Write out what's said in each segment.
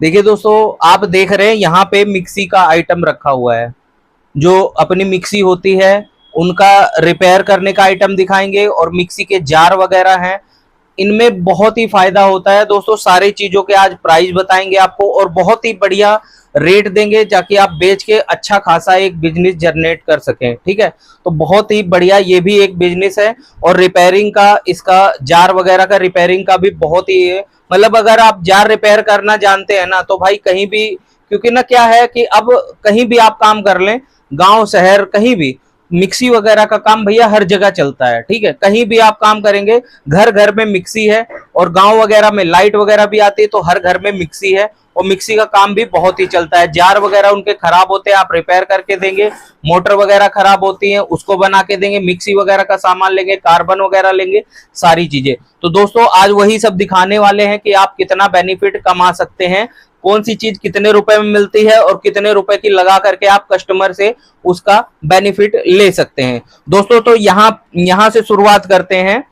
देखिए दोस्तों, आप देख रहे हैं यहाँ पे मिक्सी का आइटम रखा हुआ है। जो अपनी मिक्सी होती है उनका रिपेयर करने का आइटम दिखाएंगे, और मिक्सी के जार वगैरह हैं, इनमें बहुत ही फायदा होता है दोस्तों। सारी चीजों के आज प्राइस बताएंगे आपको, और बहुत ही बढ़िया रेट देंगे ताकि आप बेच के अच्छा खासा एक बिजनेस जनरेट कर सकें। ठीक है, तो बहुत ही बढ़िया ये भी एक बिजनेस है। और रिपेयरिंग का, इसका जार वगैरह का रिपेयरिंग का भी बहुत ही मतलब अगर आप जार रिपेयर करना जानते हैं ना, तो भाई कहीं भी, क्योंकि ना क्या है कि अब कहीं भी आप काम कर लें, गांव शहर कहीं भी, मिक्सी वगैरह का काम भैया हर जगह चलता है। ठीक है, कहीं भी आप काम करेंगे घर घर में मिक्सी है, और गांव वगैरह में लाइट वगैरह भी आती है तो हर घर में मिक्सी है, और मिक्सी का काम भी बहुत ही चलता है। जार वगैरह उनके खराब होते हैं, आप रिपेयर करके देंगे। मोटर वगैरह खराब होती है, उसको बना के देंगे। मिक्सी वगैरह का सामान लेंगे, कार्बन वगैरह लेंगे, सारी चीजें। तो दोस्तों आज वही सब दिखाने वाले हैं कि आप कितना बेनिफिट कमा सकते हैं, कौन सी चीज कितने रुपए में मिलती है, और कितने रुपए की लगा करके आप कस्टमर से उसका बेनिफिट ले सकते हैं दोस्तों। तो यहां से शुरुआत करते हैं।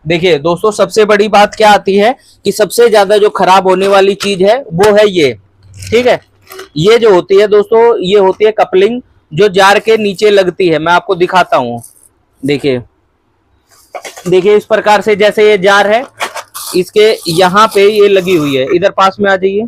देखिए दोस्तों, सबसे बड़ी बात क्या आती है कि सबसे ज्यादा जो खराब होने वाली चीज है वो है ये। ठीक है, ये जो होती है दोस्तों, ये होती है कपलिंग, जो जार के नीचे लगती है। मैं आपको दिखाता हूं। देखिए देखिए, इस प्रकार से जैसे ये जार है, इसके यहाँ पे ये लगी हुई है। इधर पास में आ जाइए।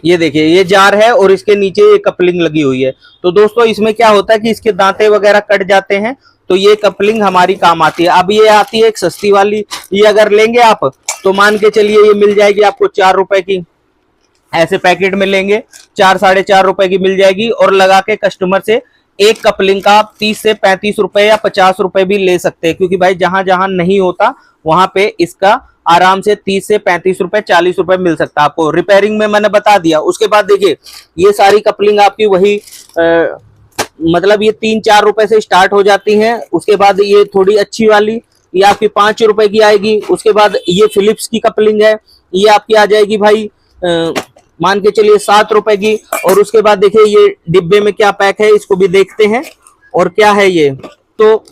ये देखिए, ये जार है और इसके नीचे ये कपलिंग लगी हुई है। तो दोस्तों इसमें क्या होता है कि इसके दांते वगैरह कट जाते हैं, तो ये कपलिंग हमारी काम आती है। अब ये आती है एक सस्ती वाली, ये अगर लेंगे आप तो मान के चलिए ये मिल जाएगी आपको 4 रुपए की। ऐसे पैकेट में लेंगे 4 साढ़े 4 रुपए की मिल जाएगी, और लगा के कस्टमर से एक कपलिंग का आप 30 से 35 रुपए या 50 रुपए भी ले सकते हैं, क्योंकि भाई जहां जहां नहीं होता वहां पे इसका आराम से 30 से 35 रुपए 40 रुपए मिल सकता है आपको। रिपेयरिंग में मैंने बता दिया। उसके बाद देखिए, ये सारी कपलिंग आपकी वही मतलब ये 3 4 रुपए से स्टार्ट हो जाती हैं। उसके बाद ये थोड़ी अच्छी वाली, ये आपकी 5 रुपए की आएगी। उसके बाद ये फिलिप्स की कपलिंग है, ये आपकी आ जाएगी भाई मान के चलिए 7 रुपए की। और उसके बाद देखिए ये डिब्बे में क्या पैक है, इसको भी देखते हैं। और क्या है ये, तो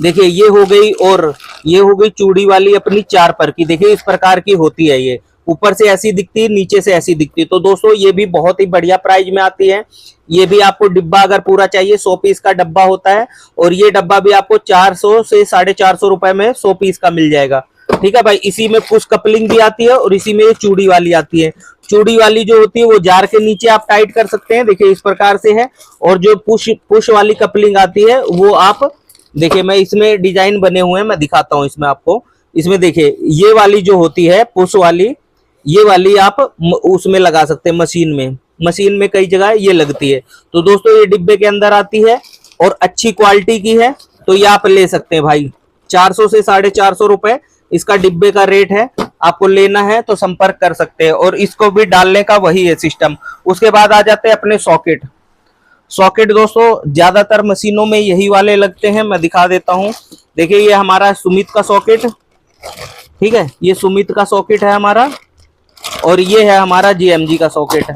देखिए ये हो गई, और ये हो गई चूड़ी वाली अपनी 4 पर की। देखिए इस प्रकार की होती है ये, ऊपर से ऐसी दिखती है, नीचे से ऐसी दिखती है। तो दोस्तों ये भी बहुत ही बढ़िया प्राइस में आती है। ये भी आपको डिब्बा अगर पूरा चाहिए, 100 पीस का डब्बा होता है, और ये डब्बा भी आपको 400 से 450 रुपए में 100 पीस का मिल जाएगा। ठीक है भाई, इसी में पुश कपलिंग भी आती है, और इसी में ये चूड़ी वाली आती है। चूड़ी वाली जो होती है वो जार के नीचे आप टाइट कर सकते हैं, देखिए इस प्रकार से है। और जो पुश पुश वाली कपलिंग आती है वो आप देखिए, मैं इसमें डिजाइन बने हुए हैं, मैं दिखाता हूं इसमें आपको। इसमें देखिए ये वाली जो होती है पुश वाली, ये वाली आप उसमें लगा सकते हैं, मशीन में। मशीन में कई जगह ये लगती है। तो दोस्तों ये डिब्बे के अंदर आती है, और अच्छी क्वालिटी की है, तो ये आप ले सकते हैं भाई। 400 से 450 रुपए इसका डिब्बे का रेट है। आपको लेना है तो संपर्क कर सकते हैं, और इसको भी डालने का वही है सिस्टम। उसके बाद आ जाते हैं अपने सॉकेट। सॉकेट दोस्तों ज्यादातर मशीनों में यही वाले लगते हैं, मैं दिखा देता हूं। देखिए ये हमारा सुमित का सॉकेट, ठीक है, ये सुमित का सॉकेट है हमारा, और ये है हमारा जीएमजी का सॉकेट।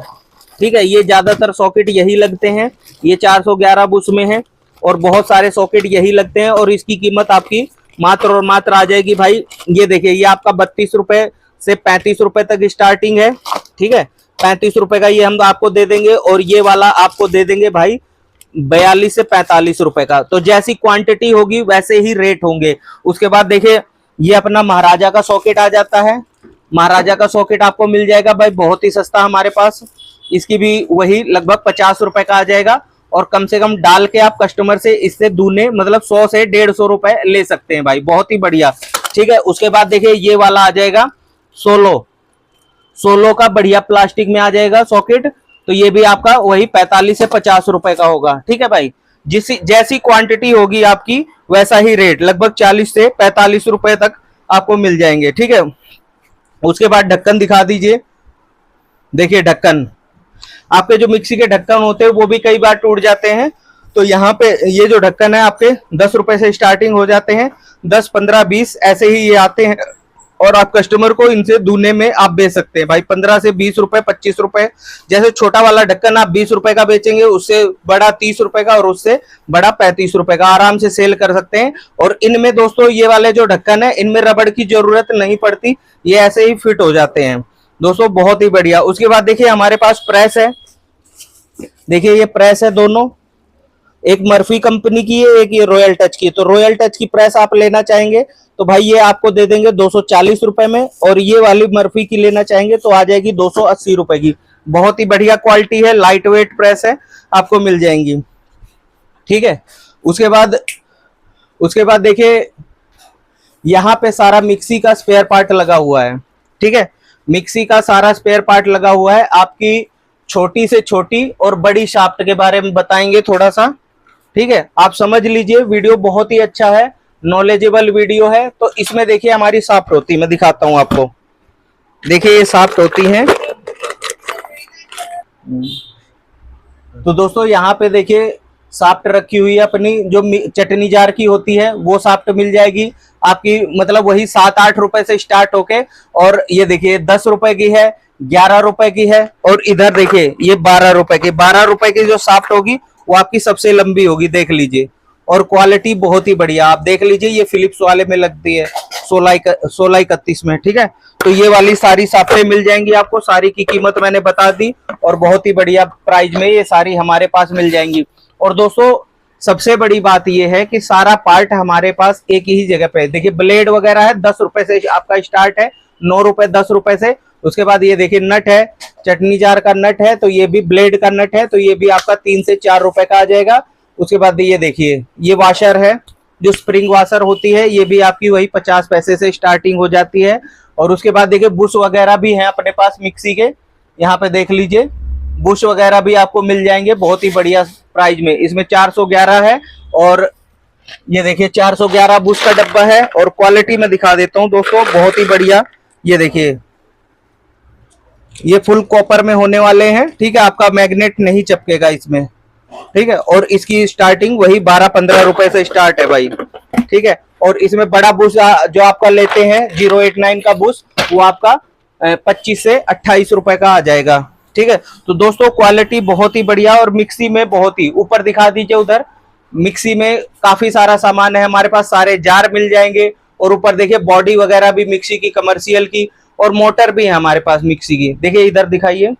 ठीक है, ये ज्यादातर सॉकेट यही लगते हैं। ये 411 बुश में है, और बहुत सारे सॉकेट यही लगते हैं। और इसकी कीमत आपकी मात्र और मात्र आ जाएगी भाई, ये देखिए, ये आपका 32 रुपए से 35 रुपए तक स्टार्टिंग है। ठीक है, 35 रुपए का ये हम आपको दे देंगे, और ये वाला आपको दे देंगे भाई 42 से 45 रुपए का। तो जैसी क्वांटिटी होगी वैसे ही रेट होंगे। उसके बाद देखिए ये अपना महाराजा का सॉकेट आ जाता है। महाराजा का सॉकेट आपको मिल जाएगा भाई बहुत ही सस्ता हमारे पास। इसकी भी वही लगभग 50 रुपए का आ जाएगा, और कम से कम डाल के आप कस्टमर से इससे दूने मतलब 100 से 150 रुपए ले सकते हैं भाई, बहुत ही बढ़िया। ठीक है, उसके बाद देखिए ये वाला आ जाएगा सोलो का, बढ़िया प्लास्टिक में आ जाएगा सॉकेट। तो ये भी आपका वही 45 से 50 रुपए का होगा। ठीक है भाई, जैसी क्वांटिटी होगी आपकी वैसा ही रेट, लगभग 40 से 45 रुपए तक आपको मिल जाएंगे। ठीक है, उसके बाद ढक्कन दिखा दीजिए। देखिए ढक्कन, आपके जो मिक्सी के ढक्कन होते हैं वो भी कई बार टूट जाते हैं। तो यहाँ पे ये जो ढक्कन है आपके 10 रुपए से स्टार्टिंग हो जाते हैं, 10 15 20 ऐसे ही ये आते हैं, और आप कस्टमर को इनसे दूने में आप बेच सकते हैं भाई 15 से 20 रुपए 25 रुपए। जैसे छोटा वाला ढक्कन आप 20 रुपए का बेचेंगे, उससे बड़ा 30 रुपए का, और उससे बड़ा 35 रुपए का आराम से सेल कर सकते हैं। और इनमें दोस्तों ये वाले जो ढक्कन है इनमें रबड़ की जरूरत नहीं पड़ती, ये ऐसे ही फिट हो जाते हैं। दोस्तों बहुत ही बढ़िया। उसके बाद देखिए हमारे पास प्रेस है, देखिए ये प्रेस है दोनों, एक मर्फी कंपनी की है, एक ये रॉयल टच की। तो रॉयल टच की प्रेस आप लेना चाहेंगे तो भाई ये आपको दे देंगे 240 रुपए में, और ये वाली मर्फी की लेना चाहेंगे तो आ जाएगी 280 रुपए की। बहुत ही बढ़िया क्वालिटी है, लाइट वेट प्रेस है, आपको मिल जाएंगी। ठीक है। उसके बाद देखिए यहाँ पे सारा मिक्सी का स्पेयर पार्ट लगा हुआ है। ठीक है, मिक्सी का सारा स्पेयर पार्ट लगा हुआ है। आपकी छोटी से छोटी और बड़ी शाफ्ट के बारे में बताएंगे थोड़ा सा। ठीक है, आप समझ लीजिए, वीडियो बहुत ही अच्छा है, नॉलेजेबल वीडियो है। तो इसमें देखिए हमारी शाफ्ट होती है, मैं दिखाता हूं आपको। देखिए ये शाफ्ट होती है। तो दोस्तों यहाँ पे देखिए शाफ्ट रखी हुई है अपनी, जो चटनी जार की होती है वो शाफ्ट मिल जाएगी आपकी, मतलब वही 7-8 रुपए से स्टार्ट होके, और ये देखिए 10 रुपए की है, 11 रुपए की है, और इधर देखिए ये 12 रुपए की। 12 रुपए की जो शाफ्ट होगी वो आपकी सबसे लंबी होगी, देख लीजिए। और क्वालिटी बहुत ही बढ़िया, आप देख लीजिए, ये फिलिप्स वाले में लगती है 1631 में। ठीक है, तो ये वाली सारी शाफ्टें मिल जाएंगी आपको, सारी की कीमत मैंने बता दी, और बहुत ही बढ़िया प्राइस में ये सारी हमारे पास मिल जाएंगी। और दोस्तों सबसे बड़ी बात ये है कि सारा पार्ट हमारे पास एक ही जगह पे है। देखिए ब्लेड वगैरह है, 10 रुपए से आपका स्टार्ट है, 9 रुपए 10 रुपए से। उसके बाद ये देखिए नट है, चटनी जार का नट है, तो ये भी ब्लेड का नट है, तो ये भी आपका 3 से 4 रुपए का आ जाएगा। उसके बाद ये देखिए ये वाशर है, जो स्प्रिंग वाशर होती है, ये भी आपकी वही 50 पैसे से स्टार्टिंग हो जाती है। और उसके बाद देखिए बुश वगैरह भी हैं अपने पास मिक्सी के, यहाँ पे देख लीजिए, बुश वगैरह भी आपको मिल जाएंगे बहुत ही बढ़िया प्राइस में। इसमें 411 है, और ये देखिए 411 बुश का डब्बा है। और क्वालिटी में दिखा देता हूं दोस्तों, बहुत ही बढ़िया। ये देखिए ये फुल कॉपर में होने वाले हैं। ठीक है, आपका मैग्नेट नहीं चिपकेगा इसमें। ठीक है, और इसकी स्टार्टिंग वही 12-15 रुपए से स्टार्ट है भाई। ठीक है, और इसमें बड़ा बुश जो आपका लेते हैं 089 का बुश, वो आपका 25 से 28 रुपए का आ जाएगा। ठीक है, तो दोस्तों क्वालिटी बहुत ही बढ़िया, और मिक्सी में बहुत ही ऊपर दिखा दीजिए, उधर मिक्सी में काफी सारा सामान है हमारे पास, सारे जार मिल जाएंगे। और ऊपर देखिए बॉडी वगैरह भी मिक्सी की, कमर्शियल की, और मोटर भी है हमारे पास मिक्सी की। देखिए इधर दिखाइए,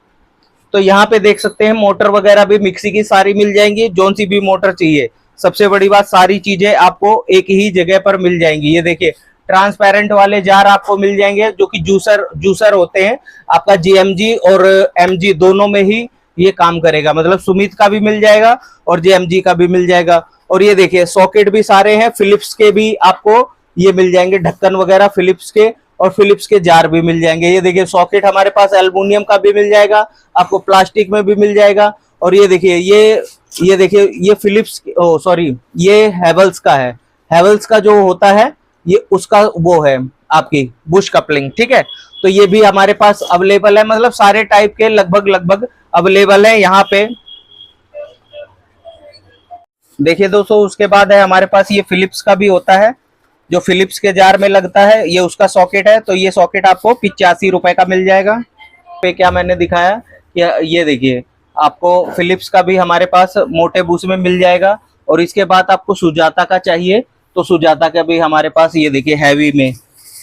तो यहाँ पे देख सकते हैं मोटर वगैरह भी मिक्सी की सारी मिल जाएंगी, जोन सी भी मोटर चाहिए। सबसे बड़ी बात, सारी चीजें आपको एक ही जगह पर मिल जाएंगी। ये देखिए ट्रांसपेरेंट वाले जार आपको मिल जाएंगे, जो कि जूसर होते हैं। आपका जीएमजी और एमजी दोनों में ही ये काम करेगा, मतलब सुमित का भी मिल जाएगा और जेएमजी का भी मिल जाएगा। और ये देखिए सॉकेट भी सारे हैं, फिलिप्स के भी आपको ये मिल जाएंगे, ढक्कन वगैरह फिलिप्स के, और फिलिप्स के जार भी मिल जाएंगे। ये देखिए सॉकेट हमारे पास एल्युमिनियम का भी मिल जाएगा, आपको प्लास्टिक में भी मिल जाएगा। और ये देखिए ये देखिए ये फिलिप्स, सॉरी ये हैवेल्स का है। हैवेल्स का जो होता है ये उसका वो है आपकी बुश कपलिंग। ठीक है, तो ये भी हमारे पास अवेलेबल है, मतलब सारे टाइप के लगभग अवेलेबल है यहाँ पे। देखिए दोस्तों उसके बाद है हमारे पास ये फिलिप्स का भी होता है, जो फिलिप्स के जार में लगता है, ये उसका सॉकेट है। तो ये सॉकेट आपको 85 रुपए का मिल जाएगा। पे क्या मैंने दिखाया कि ये देखिए आपको फिलिप्स का भी हमारे पास मोटे बूस में मिल जाएगा। और इसके बाद आपको सुजाता का चाहिए तो सुजाता का भी हमारे पास ये देखिए हैवी में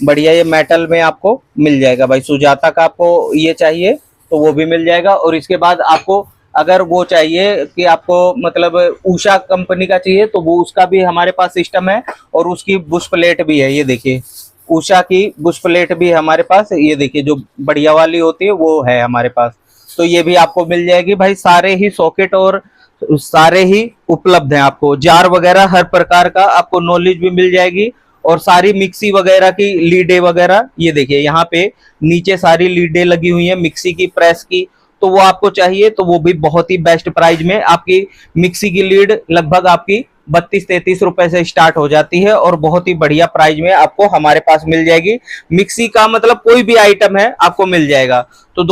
बढ़िया, ये मेटल में आपको मिल जाएगा भाई। सुजाता का आपको ये चाहिए तो वो भी मिल जाएगा। और इसके बाद आपको अगर वो चाहिए कि आपको मतलब उषा कंपनी का चाहिए तो वो उसका भी हमारे पास सिस्टम है, और उसकी बुश प्लेट भी है। ये देखिए उषा की बुश प्लेट भी है हमारे पास, ये देखिए जो बढ़िया वाली होती है वो है हमारे पास, तो ये भी आपको मिल जाएगी भाई। सारे ही सॉकेट और सारे ही उपलब्ध हैं आपको, जार वगैरह हर प्रकार का आपको नॉलेज भी मिल जाएगी। और सारी मिक्सी वगैरह की लीडे वगैरह, ये देखिए यहाँ पे नीचे सारी लीडे लगी हुई है मिक्सी की, प्रेस की, तो वो आपको चाहिए तो वो भी बहुत ही बेस्ट प्राइस में आपकी मिक्सी की लीड लगभग आपकी 32-33 रुपए से स्टार्ट हो जाती है, और बहुत ही बढ़िया प्राइस में आपको हमारे पास मिल जाएगी। मिक्सी का मतलब कोई भी आइटम है आपको मिल जाएगा। तो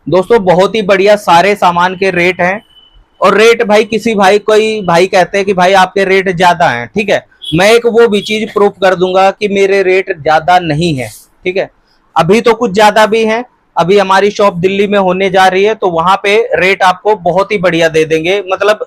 दोस्तों बहुत ही बढ़िया सारे सामान के रेट हैं। और रेट भाई किसी भाई कोई भाई कहते हैं कि भाई आपके रेट ज्यादा हैं, ठीक है, मैं एक वो भी चीज प्रूफ कर दूंगा कि मेरे रेट ज्यादा नहीं है। ठीक है, अभी तो कुछ ज्यादा भी हैं, अभी हमारी शॉप दिल्ली में होने जा रही है तो वहां पे रेट आपको बहुत ही बढ़िया दे देंगे, मतलब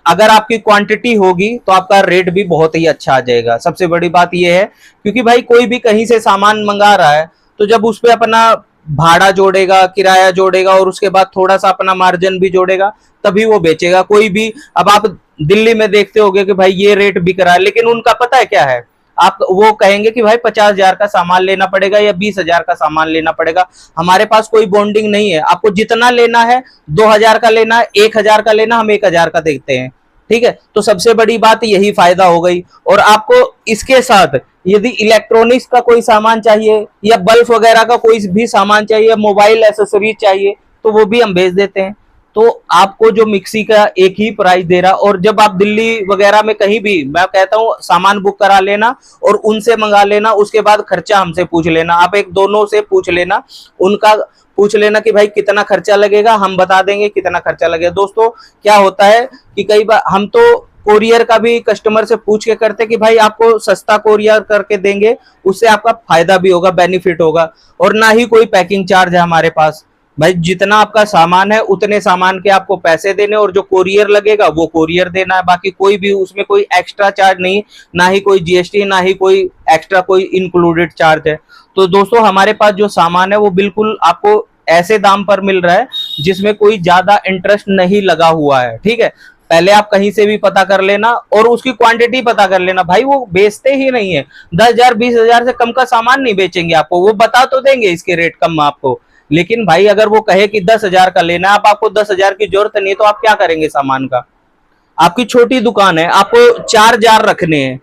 अगर आपकी क्वांटिटी होगी तो आपका रेट भी बहुत ही अच्छा आ जाएगा। सबसे बड़ी बात यह है क्योंकि भाई कोई भी कहीं से सामान मंगा रहा है तो जब उस पे अपना भाड़ा जोड़ेगा, किराया जोड़ेगा और उसके बाद थोड़ा सा अपना मार्जिन भी जोड़ेगा, तभी वो बेचेगा। कोई भी, अब आप दिल्ली में देखते होगे कि भाई ये रेट बिक रहा है, लेकिन उनका पता है क्या है, आप वो कहेंगे कि भाई 50,000 का सामान लेना पड़ेगा या 20,000 का सामान लेना पड़ेगा। हमारे पास कोई बॉन्डिंग नहीं है, आपको जितना लेना है, 2,000 का लेना है, 1,000 का लेना, हम 1,000 का देखते हैं, ठीक है। तो सबसे बड़ी बात यही फायदा हो गई। और आपको इसके साथ यदि इलेक्ट्रॉनिक्स का कोई सामान चाहिए या बल्ब वगैरह का कोई भी सामान चाहिए, मोबाइल एसेसरीज चाहिए, तो वो भी हम भेज देते हैं। तो आपको जो मिक्सी का एक ही प्राइस दे रहा, और जब आप दिल्ली वगैरह में कहीं भी, मैं कहता हूँ सामान बुक करा लेना और उनसे मंगा लेना, उसके बाद खर्चा हमसे पूछ लेना, आप एक दोनों से पूछ लेना, उनका पूछ लेना कि भाई कितना खर्चा लगेगा, हम बता देंगे कितना खर्चा लगेगा। दोस्तों क्या होता है कि कई बार हम तो कोरियर का भी कस्टमर से पूछ के करते कि भाई आपको सस्ता कोरियर करके देंगे, उससे आपका फायदा भी होगा, बेनिफिट होगा, और ना ही कोई पैकिंग चार्ज है हमारे पास। भाई जितना आपका सामान है उतने सामान के आपको पैसे देने, और जो कोरियर लगेगा वो कोरियर देना है, बाकी कोई भी उसमें कोई एक्स्ट्रा चार्ज नहीं, ना ही कोई जीएसटी, ना ही कोई एक्स्ट्रा कोई इंक्लूडेड चार्ज है। तो दोस्तों हमारे पास जो सामान है वो बिल्कुल आपको ऐसे दाम पर मिल रहा है जिसमें कोई ज्यादा इंटरेस्ट नहीं लगा हुआ है, ठीक है। पहले आप कहीं से भी पता कर लेना और उसकी क्वांटिटी पता कर लेना, भाई वो बेचते ही नहीं है, 10,000 20,000 से कम का सामान नहीं बेचेंगे आपको, वो बता तो देंगे इसके रेट कम आपको, लेकिन भाई अगर वो कहे कि 10,000 का लेना है, आपको 10,000 की जरूरत नहीं है, तो आप क्या करेंगे सामान का। आपकी छोटी दुकान है, आपको 4 जार रखने हैं,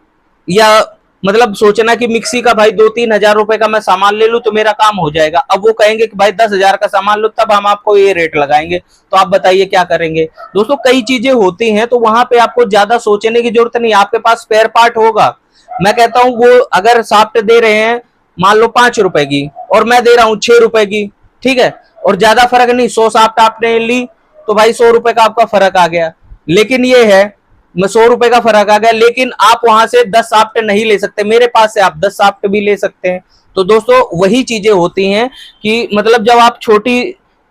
या मतलब सोचना कि मिक्सी का भाई 2-3 हजार रुपए का मैं सामान ले लूं तो मेरा काम हो जाएगा, अब वो कहेंगे कि भाई 10,000 का सामान लो तब हम आपको ये रेट लगाएंगे, तो आप बताइए क्या करेंगे। दोस्तों कई चीजें होती हैं, तो वहां पे आपको ज्यादा सोचने की जरूरत नहीं, आपके पास स्पेयर पार्ट होगा। मैं कहता हूं वो अगर साफ्ट दे रहे हैं मान लो 5 रुपए की और मैं दे रहा हूं 6 रुपए की, ठीक है, और ज्यादा फर्क नहीं, 100 साफ्ट आपने ली तो भाई 100 रुपए का आपका फर्क आ गया। लेकिन ये है 100 रुपए का फर्क आ गया, लेकिन आप वहां से 10 साफ्ट नहीं ले सकते, मेरे पास से आप 10 साफ्ट भी ले सकते हैं। तो दोस्तों वही चीजें होती हैं कि मतलब जब आप छोटी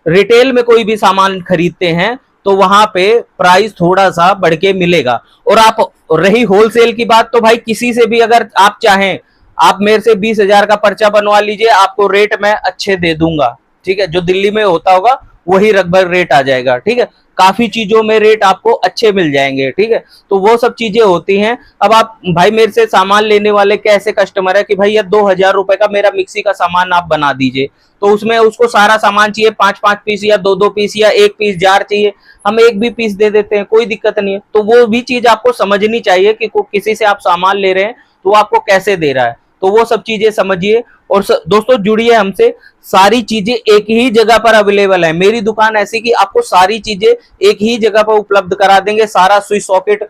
रिटेल में कोई भी सामान खरीदते हैं तो वहां पे प्राइस थोड़ा सा बढ़ के मिलेगा। और आप, रही होलसेल की बात, तो भाई किसी से भी अगर आप चाहें, आप मेरे से 20,000 का पर्चा बनवा लीजिए, आपको रेट मैं अच्छे दे दूंगा, ठीक है, जो दिल्ली में होता होगा वही लगभग रेट आ जाएगा, ठीक है। काफी चीजों में रेट आपको अच्छे मिल जाएंगे, ठीक है। तो वो सब चीजें होती हैं। अब आप भाई मेरे से सामान लेने वाले कैसे कस्टमर है कि भाई ये 2,000 रुपए का मेरा मिक्सी का सामान आप बना दीजिए, तो उसमें उसको सारा सामान चाहिए, 5-5 पीस या 2-2 पीस या 1 पीस जार चाहिए, हम 1 भी पीस दे देते हैं, कोई दिक्कत नहीं है। तो वो भी चीज आपको समझनी चाहिए कि किसी से आप सामान ले रहे हैं तो आपको कैसे दे रहा है, तो वो सब चीजें समझिए। और दोस्तों जुड़िए हमसे, सारी चीजें एक ही जगह पर अवेलेबल है। मेरी दुकान ऐसी कि आपको सारी चीजें एक ही जगह पर उपलब्ध करा देंगे। सारा स्विच सॉकेट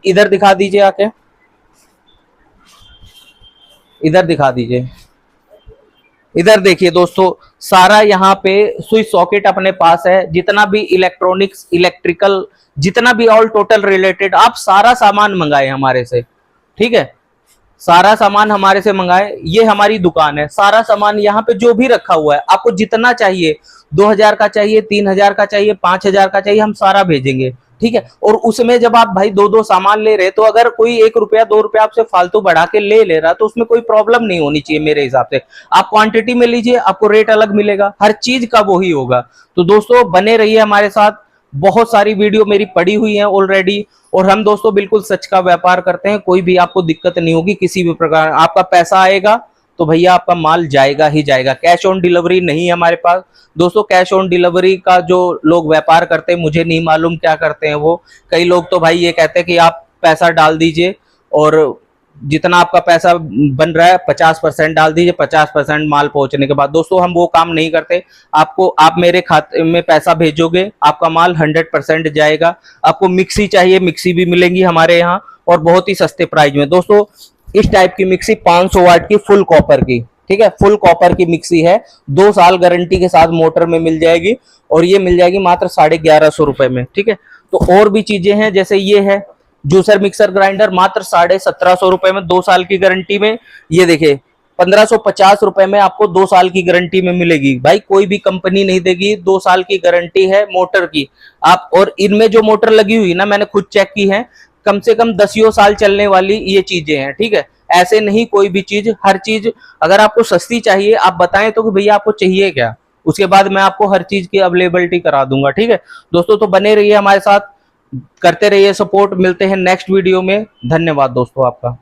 इधर दिखा दीजिए, आके इधर दिखा दीजिए, इधर देखिए दोस्तों, सारा यहाँ पे स्विच सॉकेट अपने पास है, जितना भी इलेक्ट्रॉनिक्स इलेक्ट्रिकल जितना भी ऑल टोटल रिलेटेड, आप सारा सामान मंगाए हमारे से, ठीक है, सारा सामान हमारे से मंगाए। ये हमारी दुकान है, सारा सामान यहाँ पे जो भी रखा हुआ है, आपको जितना चाहिए, 2,000 का चाहिए, 3,000 का चाहिए, 5,000 का चाहिए, हम सारा भेजेंगे, ठीक है। और उसमें जब आप भाई 2-2 सामान ले रहे, तो अगर कोई 1 रुपया 2 रुपया आपसे फालतू बढ़ा के ले रहा, तो उसमें कोई प्रॉब्लम नहीं होनी चाहिए मेरे हिसाब से। आप क्वांटिटी में लीजिए, आपको रेट अलग मिलेगा, हर चीज का वही होगा। तो दोस्तों बने रहिए हमारे साथ, बहुत सारी वीडियो मेरी पड़ी हुई है ऑलरेडी, और हम दोस्तों बिल्कुल सच का व्यापार करते हैं, कोई भी आपको दिक्कत नहीं होगी किसी भी प्रकार। आपका पैसा आएगा तो भैया आपका माल जाएगा ही जाएगा, कैश ऑन डिलीवरी नहीं है हमारे पास। दोस्तों कैश ऑन डिलीवरी का जो लोग व्यापार करते हैं, मुझे नहीं मालूम क्या करते हैं वो, कई लोग तो भाई ये कहते हैं कि आप पैसा डाल दीजिए और जितना आपका पैसा बन रहा है 50% डाल दीजिए, 50% माल पहुंचने के बाद। दोस्तों हम वो काम नहीं करते, आप मेरे खाते में पैसा भेजोगे, आपका माल 100% जाएगा। आपको मिक्सी चाहिए, मिक्सी भी मिलेंगी हमारे यहाँ, और बहुत ही सस्ते प्राइस में। दोस्तों इस टाइप की मिक्सी 500 वाट की फुल कॉपर की, ठीक है, फुल कॉपर की मिक्सी है, 2 साल गारंटी के साथ मोटर में मिल जाएगी, और ये मिल जाएगी मात्र 1150 रुपए में, ठीक है। तो और भी चीजें हैं, जैसे ये है जूसर मिक्सर ग्राइंडर, मात्र 1750 रुपए में, 2 साल की गारंटी में। ये देखिए 1550 रुपए में आपको 2 साल की गारंटी में मिलेगी। भाई कोई भी कंपनी नहीं देगी, 2 साल की गारंटी है मोटर की आप। और इनमें जो मोटर लगी हुई ना, मैंने खुद चेक की है, कम से कम 10 साल चलने वाली ये चीजें हैं, ठीक है। ऐसे नहीं कोई भी चीज, हर चीज अगर आपको सस्ती चाहिए आप बताएं तो कि भैया आपको चाहिए क्या, उसके बाद मैं आपको हर चीज की अवेलेबिलिटी करा दूंगा। ठीक है दोस्तों, तो बने रहिए हमारे साथ, करते रहिए सपोर्ट, मिलते हैं नेक्स्ट वीडियो में। धन्यवाद दोस्तों आपका।